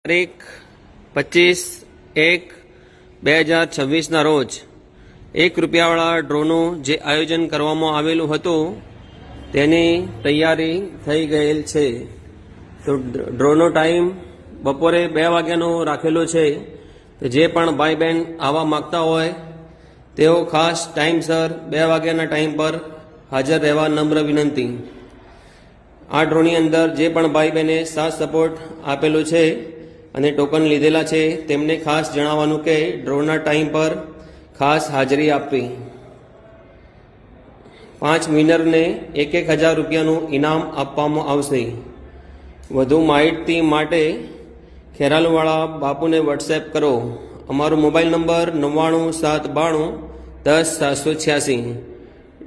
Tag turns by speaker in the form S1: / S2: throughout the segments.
S1: તારીખ 25/1/2026 રોજ ₹1 ડ્રોનું જે આયોજન કરવામાં આવેલું હતું તેની તૈયારી થઈ ગયેલ છે। તો ડ્રોનો ટાઈમ બપોરે 2 વાગ્યાનો રાખેલો છે। તો જે પણ ભાઈ બહેન આવવા માગતા હોય તેઓ ખાસ ટાઈમસર 2 વાગ્યાના ટાઈમ પર હાજર રહેવા નમ્ર વિનંતી। આ ડ્રોની અંદર જે પણ ભાઈ બહેને સાથ સપોર્ટ આપેલો છે અને ટોકન લીધેલા છે તેમને ખાસ જણાવવાનું કે ડ્રોના ટાઈમ પર ખાસ હાજરી આપવી। 5 વિનરને ₹1,000 ઇનામ આપવામાં આવશે। વધુ માહિતી માટે ખેરાલુવાળા બાપુને વોટ્સએપ કરો। અમારો મોબાઈલ નંબર 9972210786।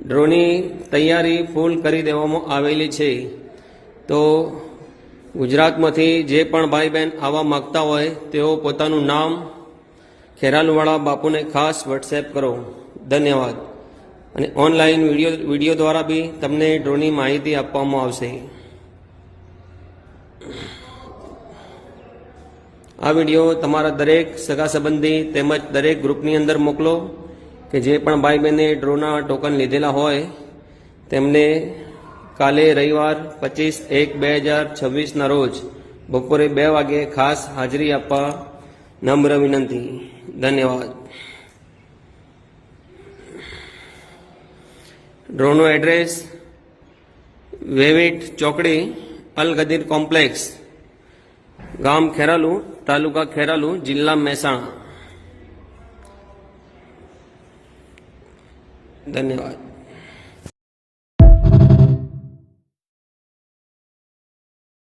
S1: ડ્રોની તૈયારી ફૂલ કરી દેવામાં આવેલી છે। તો ગુજરાતમાંથી જે પણ ભાઈ બહેન આવવા માગતા હોય તેઓ પોતાનું નામ ખેરાલુવાળા બાપુને ખાસ વોટ્સએપ કરો। ધન્યવાદ। અને ઓનલાઈન વિડીયો દ્વારા બી તમને ડ્રોની માહિતી આપવામાં આવશે। આ વિડીયો તમારા દરેક સગા સંબંધી તેમજ દરેક ગ્રુપની અંદર મોકલો કે જે પણ ભાઈ બહેને ડ્રોના ટોકન લીધેલા હોય તેમને કાલે રવિવાર 25/1/2026 રોજ બપોરે 2 વાગ્યે ખાસ હાજરી આપવા નમ્ર વિનંતી। ધન્યવાદ। ડ્રોનો એડ્રેસ વેવીટ ચોકડી અલ ગદીર કોમ્પ્લેક્સ, ગામ ખેરાલુ, તાલુકા ખેરાલુ, જિલ્લા મહેસાણા। ધન્યવાદ।